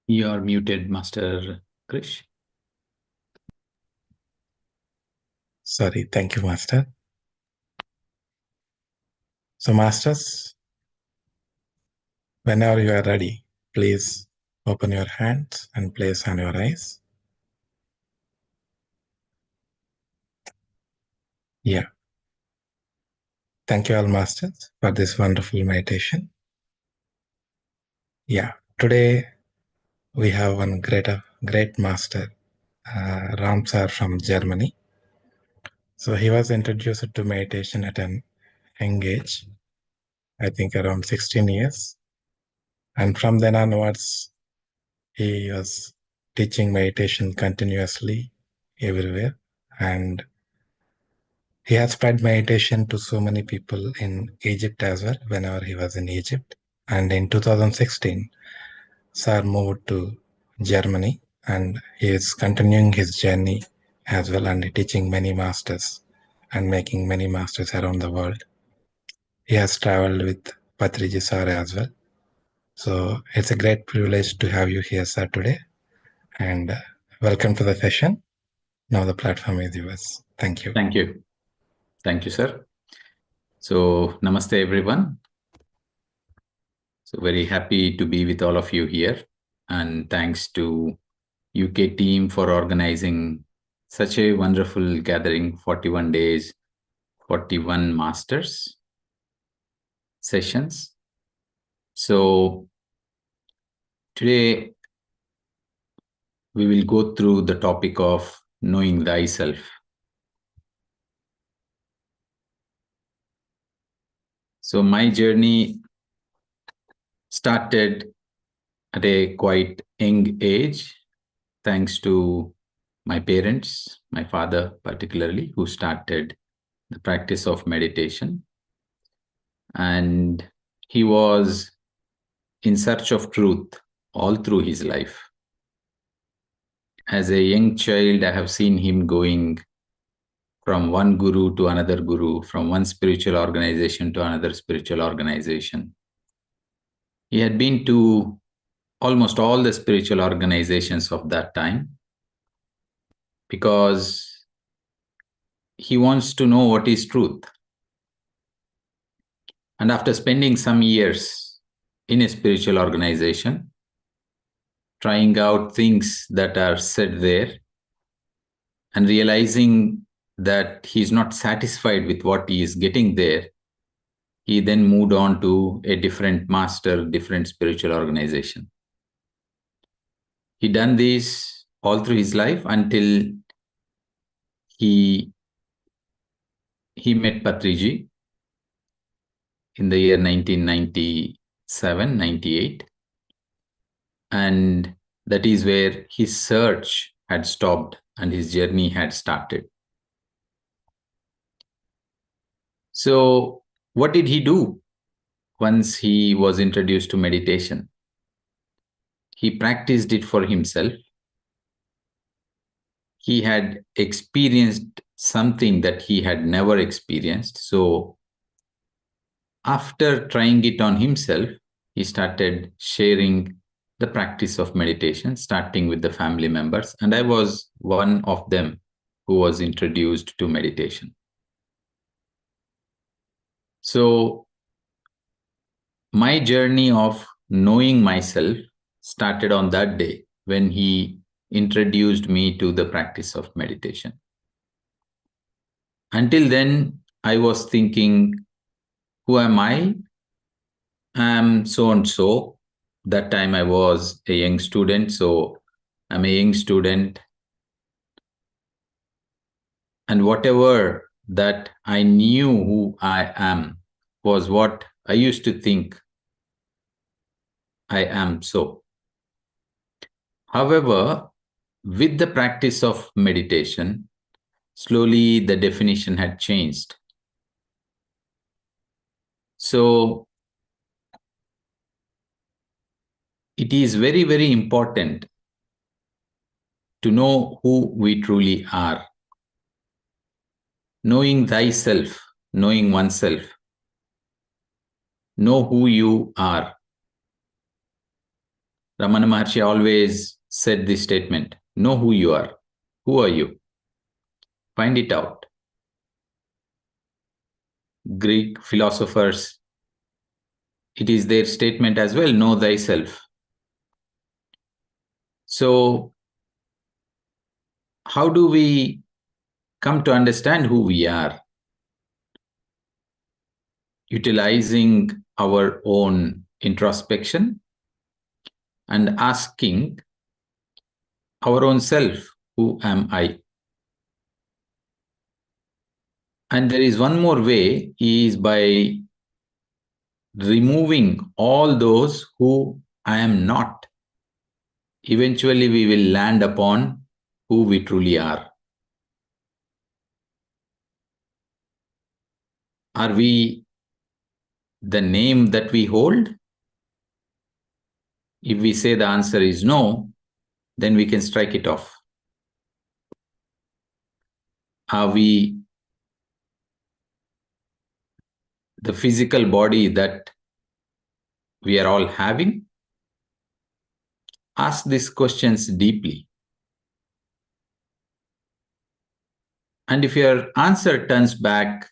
You're muted, Master Krish. Sorry, thank you, Master. So, Masters, whenever you are ready, please open your hands and place on your eyes. Yeah. Thank you all, Masters, for this wonderful meditation. Yeah. Today, we have one great Master, Ram Sir from Germany. So, he was introduced to meditation at an young age, I think around 16 years. And from then onwards, he was teaching meditation continuously everywhere. And he has spread meditation to so many people in Egypt as well, whenever he was in Egypt. And in 2016, Sir moved to Germany and he is continuing his journey as well and teaching many masters and making many masters around the world. He has traveled with Patriji Sir as well. So it's a great privilege to have you here, sir, today. And welcome to the session. Now the platform is yours. Thank you. Thank you. Thank you, sir. So, namaste, everyone. So, very happy to be with all of you here. And thanks to UK team for organizing such a wonderful gathering, 41 days, 41 masters sessions. So, today we will go through the topic of knowing thyself. So, my journey started at a quite young age, thanks to my parents, my father particularly, who started the practice of meditation. And he was in search of truth all through his life. As a young child, I have seen him going from one guru to another guru, from one spiritual organization to another spiritual organization. He had been to almost all the spiritual organizations of that time because he wants to know what is truth. And after spending some years in a spiritual organization, trying out things that are said there, and realizing that he's not satisfied with what he is getting there, he then moved on to a different master, different spiritual organization. He done this all through his life until he met Patriji in the year 1997, 98. And that is where his search had stopped and his journey had started. So, what did he do once he was introduced to meditation? He practiced it for himself. He had experienced something that he had never experienced. So, after trying it on himself, he started sharing the practice of meditation, starting with the family members. And I was one of them who was introduced to meditation. So, my journey of knowing myself started on that day when he introduced me to the practice of meditation. Until then, I was thinking, who am I? I'm so and so. That time I was a young student, so I'm a young student. And whatever that I knew who I am was what I used to think I am so. However, with the practice of meditation, slowly the definition had changed. So, it is very, very important to know who we truly are. Knowing thyself, knowing oneself, know who you are. Ramana Maharshi always said this statement: know who you are. Who are you? Find it out. Greek philosophers, it is their statement as well: know thyself. So, how do we come to understand who we are? Utilizing our own introspection and asking our own self, who am I? And there is one more way, is by removing all those who I am not. Eventually we will land upon who we truly are. Are we the name that we hold? If we say the answer is no, then we can strike it off. Are we the physical body that we are all having? Ask these questions deeply. And if your answer turns back,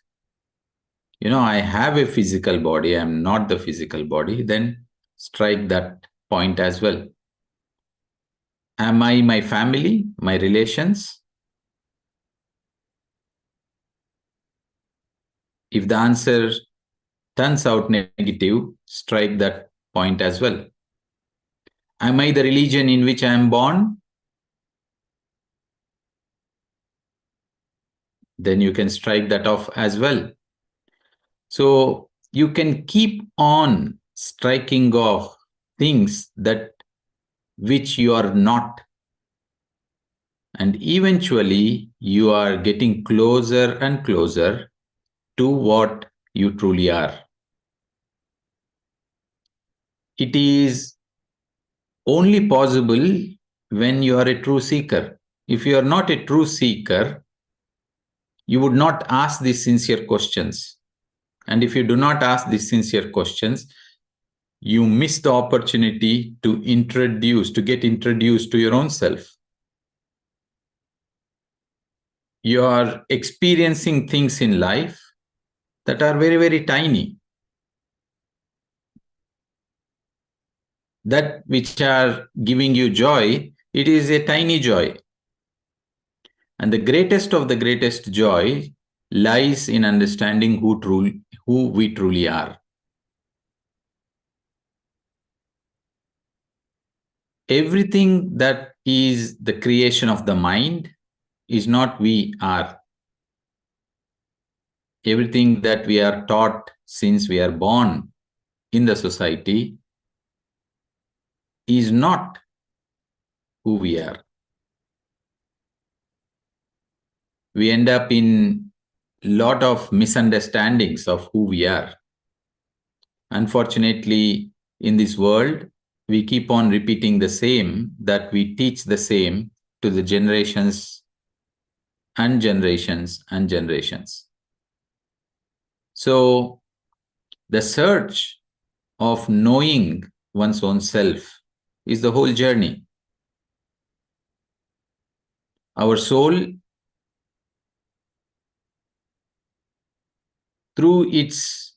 I have a physical body, I am not the physical body, then strike that point as well. Am I my family, my relations? If the answer turns out negative, strike that point as well. Am I the religion in which I am born? Then you can strike that off as well. So you can keep on striking off things that which you are not. And eventually you are getting closer and closer to what you truly are. It is only possible when you are a true seeker. If you are not a true seeker, you would not ask these sincere questions. And if you do not ask these sincere questions, you miss the opportunity to get introduced to your own self. You are experiencing things in life that are very, very tiny. That which are giving you joy, it is a tiny joy. And the greatest of the greatest joy lies in understanding who we truly are. Everything that is the creation of the mind is not we are. Everything that we are taught since we are born in the society is not who we are. We end up in a lot of misunderstandings of who we are. Unfortunately, in this world, we keep on repeating the same, that we teach the same to the generations and generations and generations. So, the search of knowing one's own self is the whole journey. Our soul, through its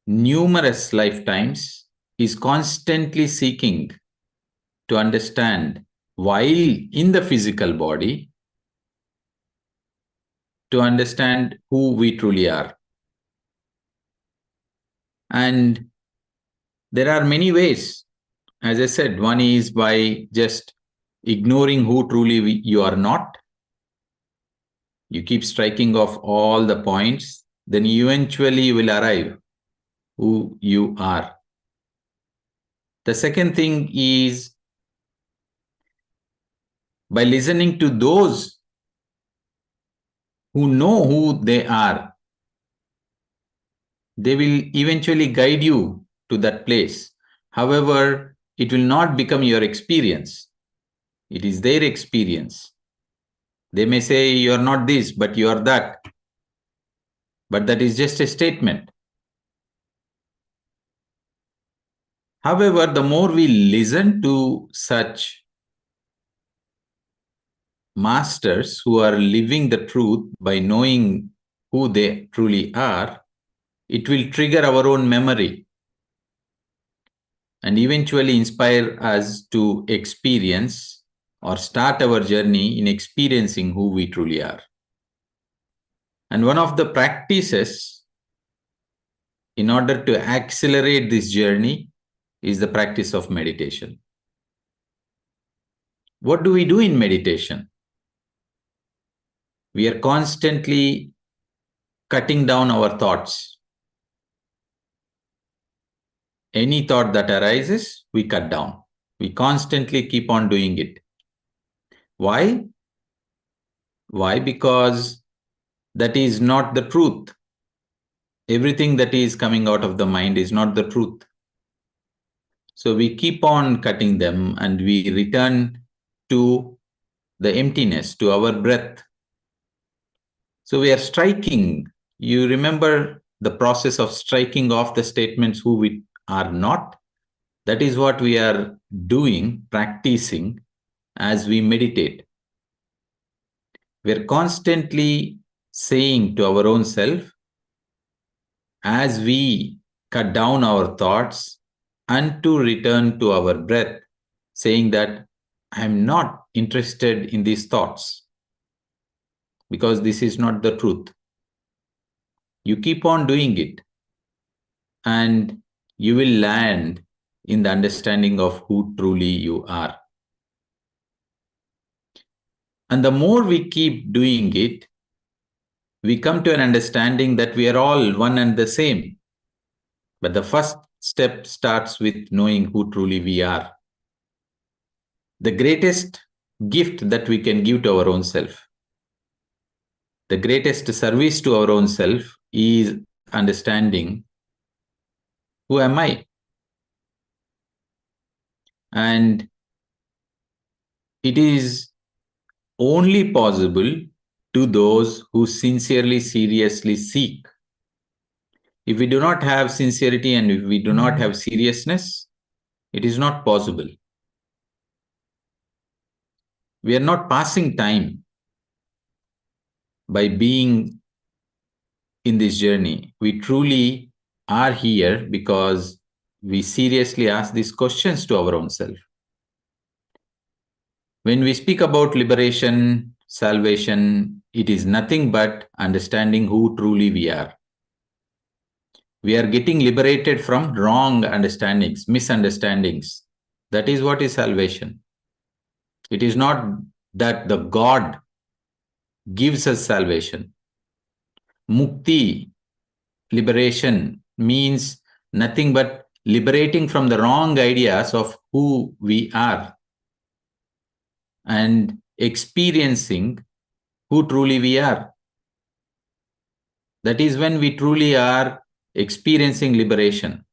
numerous lifetimes, is constantly seeking to understand, while in the physical body, to understand who we truly are. And there are many ways. As I said, one is by just ignoring who truly you are not. You keep striking off all the points, then eventually you will arrive who you are. The second thing is by listening to those who know who they are. They will eventually guide you to that place. However, it will not become your experience. It is their experience. They may say you are not this, but you are that. But that is just a statement. However, the more we listen to such masters who are living the truth by knowing who they truly are, it will trigger our own memory and eventually inspire us to experience or start our journey in experiencing who we truly are. And one of the practices in order to accelerate this journey is the practice of meditation. What do we do in meditation? We are constantly cutting down our thoughts. Any thought that arises, we cut down. We constantly keep on doing it. Why? Why? Because that is not the truth. Everything that is coming out of the mind is not the truth. So we keep on cutting them and we return to the emptiness, to our breath. So we are striking. You remember the process of striking off the statements who we are not? That is what we are doing, practicing as we meditate. We are constantly saying to our own self, as we cut down our thoughts and to return to our breath, saying that I'm not interested in these thoughts because this is not the truth. You keep on doing it and you will land in the understanding of who truly you are. And the more we keep doing it, we come to an understanding that we are all one and the same. But the first step starts with knowing who truly we are. The greatest gift that we can give to our own self, the greatest service to our own self is understanding who am I? And it is only possible to those who sincerely, seriously seek. If we do not have sincerity and if we do not have seriousness, it is not possible. We are not passing time by being in this journey. We truly are here because we seriously ask these questions to our own self. When we speak about liberation, salvation, it is nothing but understanding who truly we are. We are getting liberated from wrong understandings, misunderstandings. That is what is salvation. It is not that the God gives us salvation. Mukti, liberation, means nothing but liberating from the wrong ideas of who we are and experiencing who truly we are. That is when we truly are experiencing liberation.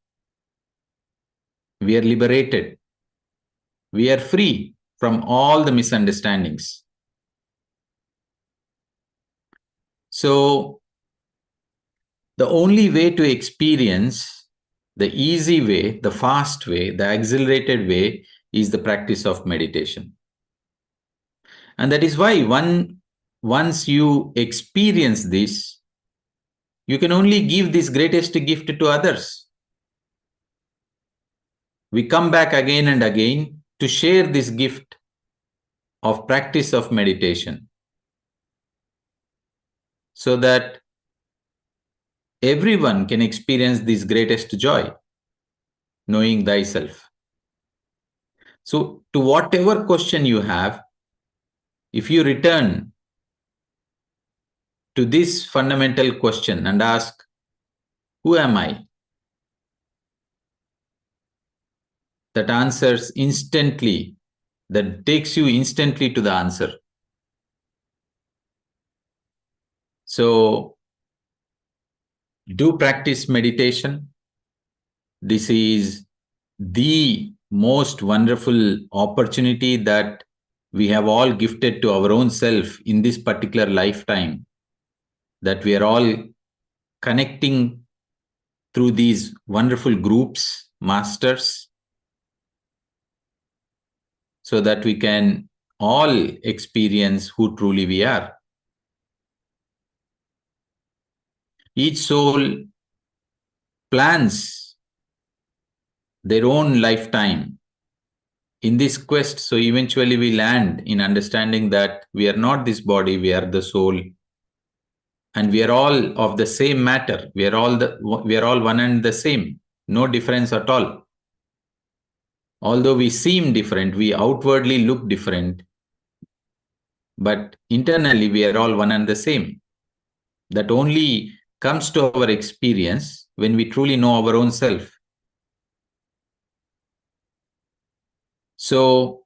We are liberated. We are free from all the misunderstandings. So, the only way to experience, the easy way, the fast way, the accelerated way is the practice of meditation. And that is why once you experience this, you can only give this greatest gift to others. We come back again and again to share this gift of practice of meditation so that everyone can experience this greatest joy, knowing thyself. So, to whatever question you have, if you return to this fundamental question and ask, who am I? That answers instantly, that takes you instantly to the answer. So, do practice meditation. This is the most wonderful opportunity that we have all gifted to our own self in this particular lifetime, that we are all connecting through these wonderful groups, masters, so that we can all experience who truly we are. Each soul plans their own lifetime in this quest, so eventually we land in understanding that we are not this body, we are the soul, and we are all of the same matter. We are all one and the same, no difference at all. Although we seem different, we outwardly look different, but internally we are all one and the same. That only comes to our experience when we truly know our own self. So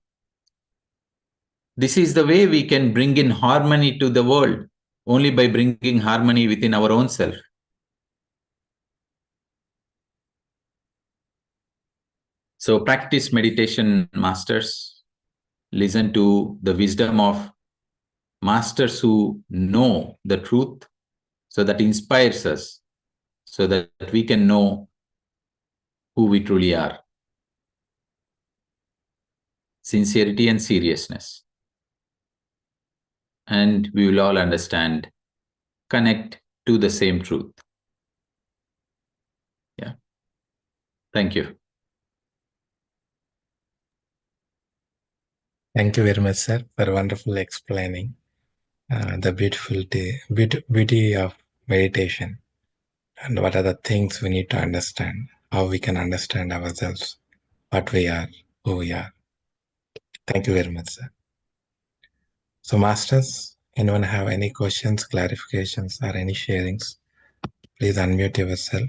this is the way we can bring in harmony to the world, only by bringing harmony within our own self. So practice meditation, masters. Listen to the wisdom of masters who know the truth, so that inspires us, so that we can know who we truly are. Sincerity and seriousness. And we will all understand, connect to the same truth. Yeah. Thank you. Thank you very much, sir, for wonderful explaining the beauty of meditation and what are the things we need to understand, how we can understand ourselves, what we are, who we are. Thank you very much, sir. So, masters, anyone have any questions, clarifications, or any sharings? Please unmute yourself.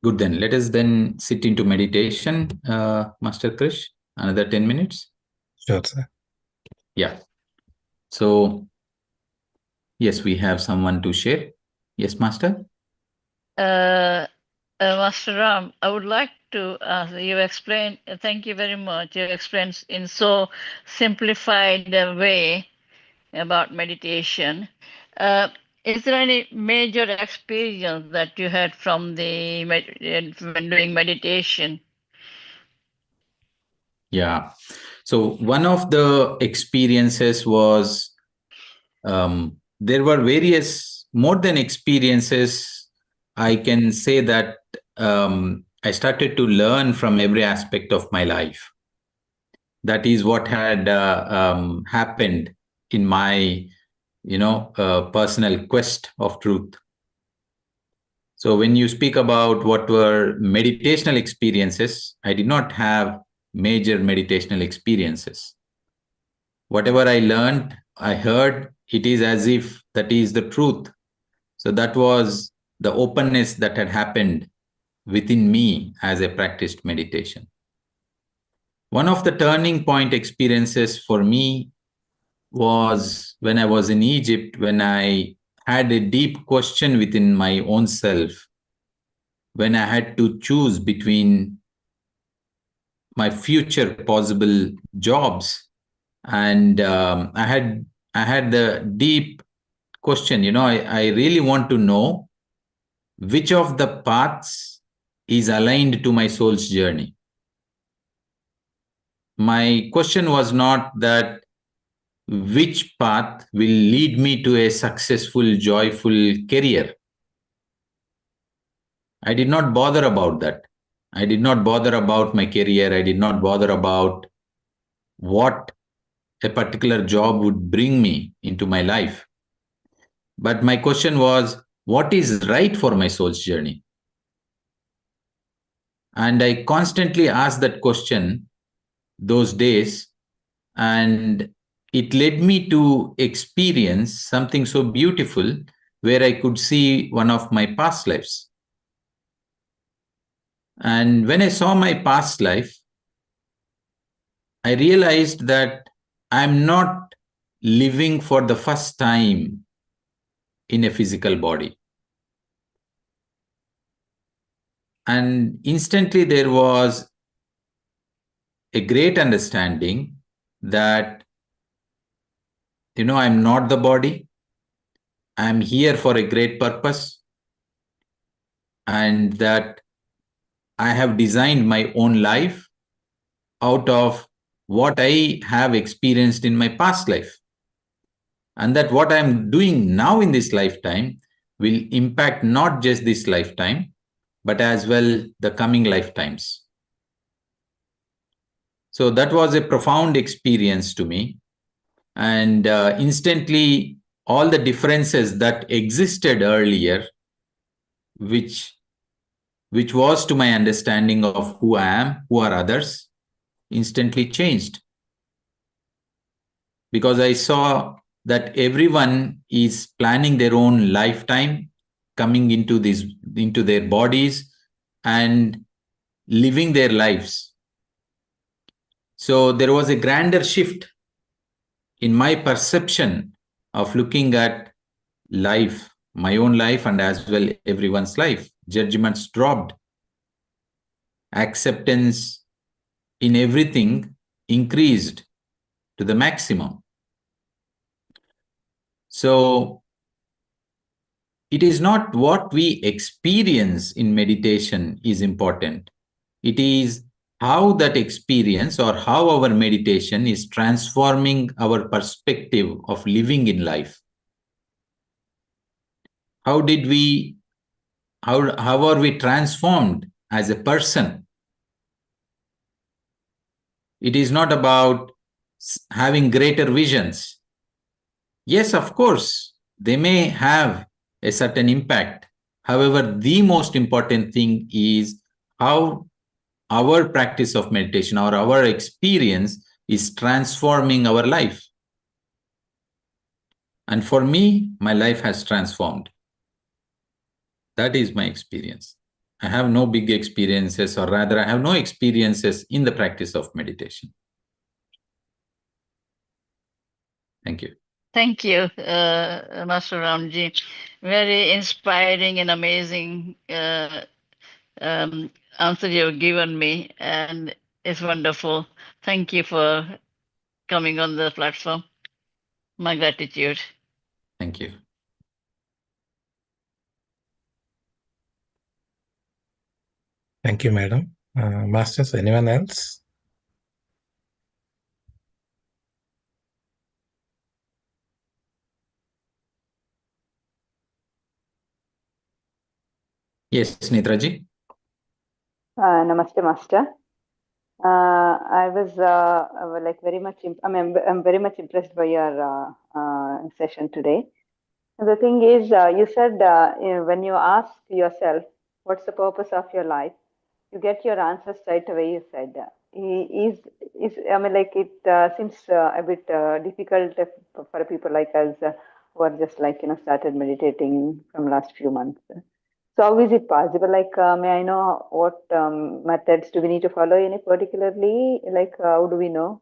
Good, then let us then sit into meditation, Master Krish, another 10 minutes. Sure, sir. Yeah. So yes, we have someone to share. Yes, Master. Master Ram, I would like to you explain. Thank you very much. You explained in so simplified way about meditation. Is there any major experience that you had from when doing meditation? Yeah. So one of the experiences was, there were various, more than experiences. I can say that I started to learn from every aspect of my life. That is what had happened in my, personal quest of truth. So when you speak about what were meditational experiences, I did not have major meditational experiences. Whatever I learned, I heard, it is as if that is the truth. So that was the openness that had happened within me as I practiced meditation. One of the turning point experiences for me was when I was in Egypt, when I had a deep question within my own self, when I had to choose between my future possible jobs, and I had the deep question. I really want to know which of the paths is aligned to my soul's journey. My question was not that which path will lead me to a successful, joyful career. I did not bother about that. I did not bother about my career. I did not bother about what a particular job would bring me into my life. But my question was, what is right for my soul's journey? And I constantly asked that question those days, and it led me to experience something so beautiful, where I could see one of my past lives. And when I saw my past life, I realized that I'm not living for the first time in a physical body. And instantly there was a great understanding that, I'm not the body. I'm here for a great purpose. And that I have designed my own life out of what I have experienced in my past life. And that what I'm doing now in this lifetime will impact not just this lifetime, but as well the coming lifetimes. So that was a profound experience to me. And instantly, all the differences that existed earlier, which was to my understanding of who I am, who are others, instantly changed. Because I saw that everyone is planning their own lifetime, coming into their bodies and living their lives. So there was a grander shift in my perception of looking at life, my own life, and as well everyone's life. Judgments dropped. Acceptance in everything increased to the maximum. So it is not what we experience in meditation is important. It is how that experience or how our meditation is transforming our perspective of living in life. How are we transformed as a person? It is not about having greater visions. Yes, of course, they may have a certain impact. However, the most important thing is how our practice of meditation or our experience is transforming our life. And for me, my life has transformed. That is my experience. I have no big experiences, or rather, I have no experiences in the practice of meditation. Thank you. Thank you, Master Ramji. Very inspiring and amazing answer you've given me, and it's wonderful. Thank you for coming on the platform. My gratitude. Thank you. Thank you, madam. Masters, anyone else? Yes, Netraji. Namaste, Master. I was like very much. I'm very much impressed by your session today. And the thing is, you said when you ask yourself, "What's the purpose of your life?" you get your answer straight away. You said, "Is I mean, like it seems a bit difficult for people like us who are just like started meditating from last few months." So how is it possible? Like, may I know what methods do we need to follow any particularly? Like, how do we know?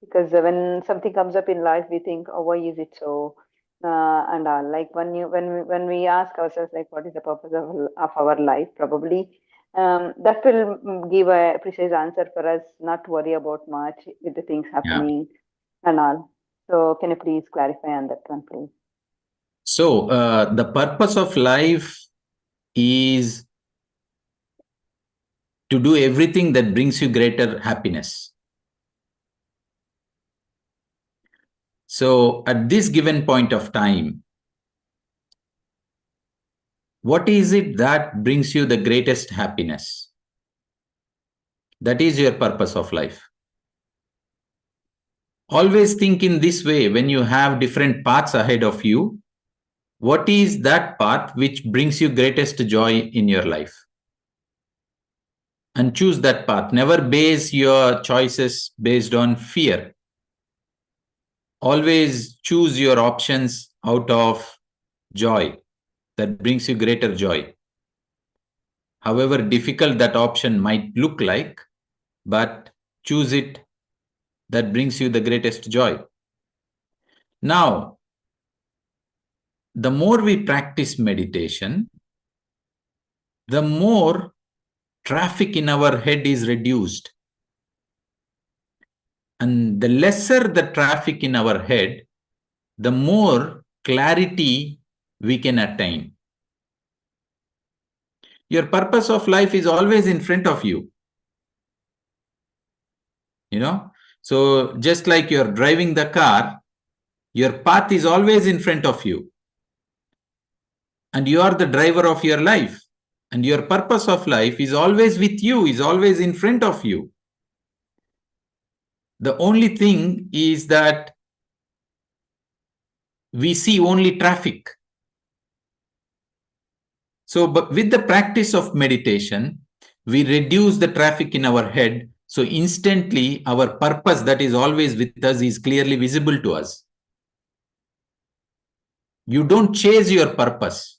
Because when something comes up in life, we think, oh, why is it so? And like when we ask ourselves, like, what is the purpose of our life? Probably that will give a precise answer for us, not to worry about much with the things happening and all. So can you please clarify on that one, please? So the purpose of life is to do everything that brings you greater happiness. So at this given point of time, what is it that brings you the greatest happiness? That is your purpose of life. Always think in this way when you have different paths ahead of you. What is that path which brings you greatest joy in your life? And choose that path. Never base your choices based on fear. Always choose your options out of joy that brings you greater joy. However difficult that option might look like, but choose it that brings you the greatest joy. Now, the more we practice meditation, the more traffic in our head is reduced. And the lesser the traffic in our head, the more clarity we can attain. Your purpose of life is always in front of you. So just like you're driving the car, your path is always in front of you. And you are the driver of your life. And your purpose of life is always with you, is always in front of you. The only thing is that we see only traffic. So, but with the practice of meditation, we reduce the traffic in our head. So instantly our purpose that is always with us is clearly visible to us. You don't chase your purpose.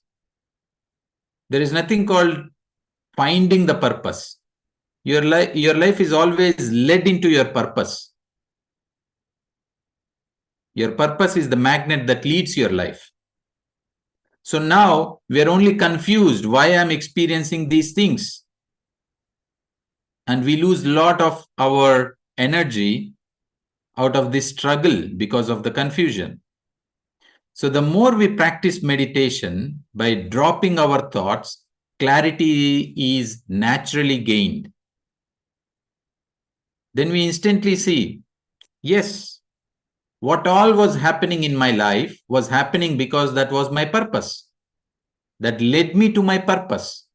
There is nothing called finding the purpose. Your life is always led into your purpose. Your purpose is the magnet that leads your life. So now we are only confused why I'm experiencing these things. And we lose a lot of our energy out of this struggle because of the confusion. So the more we practice meditation, by dropping our thoughts, clarity is naturally gained. Then we instantly see, yes, what all was happening in my life was happening because that was my purpose. That led me to my purpose.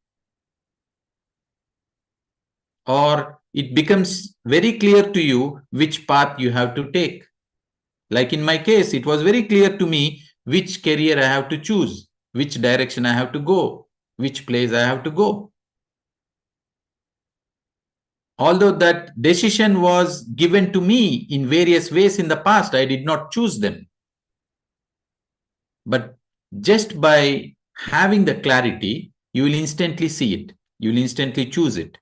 Or it becomes very clear to you which path you have to take. Like in my case, it was very clear to me which career I have to choose, which direction I have to go, which place I have to go. Although that decision was given to me in various ways in the past, I did not choose them. But just by having the clarity, you will instantly see it. You will instantly choose it.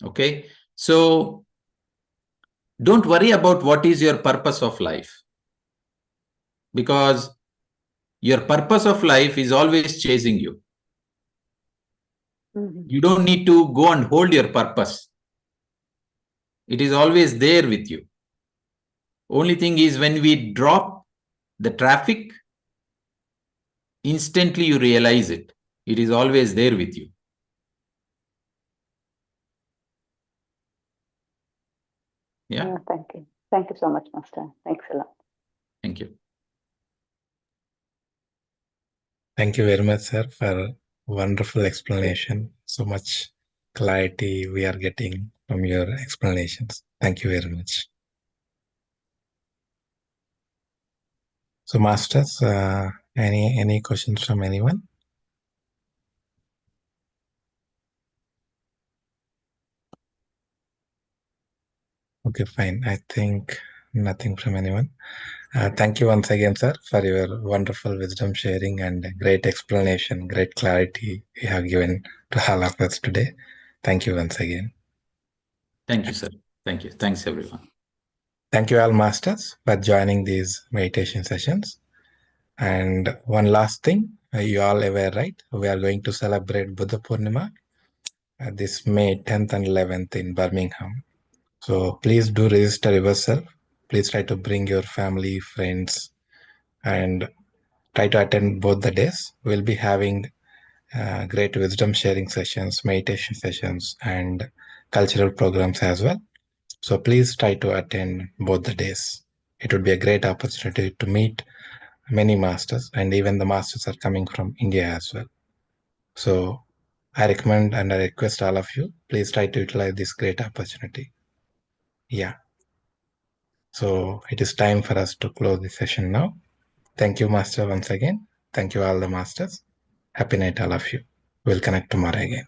Okay? So don't worry about what is your purpose of life. Because your purpose of life is always chasing you. You don't need to go and hold your purpose. It is always there with you. Only thing is when we drop the traffic, instantly you realize it. It is always there with you. Yeah. Thank you. Thank you so much, Master. Thanks a lot. Thank you. Thank you very much, sir, for wonderful explanation. So much clarity we are getting from your explanations. Thank you very much. So, masters, any questions from anyone? Okay, fine. I think nothing from anyone. Thank you once again, sir, for your wonderful wisdom sharing and great explanation, great clarity you have given to all of us today. Thank you once again. Thank you, sir. Thank you. Thanks, everyone. Thank you all, masters, for joining these meditation sessions. And one last thing, you all aware, right? We are going to celebrate Buddha Purnima this May 10th and 11th in Birmingham. So please do register yourself. Please try to bring your family, friends, and try to attend both the days. We'll be having great wisdom sharing sessions, meditation sessions, and cultural programs as well. So please try to attend both the days. It would be a great opportunity to meet many masters, and even the masters are coming from India as well. So I recommend and I request all of you, please try to utilize this great opportunity. Yeah. So it is time for us to close the session now. Thank you, Master, once again. Thank you, all the masters. Happy night, all of you. We'll connect tomorrow again.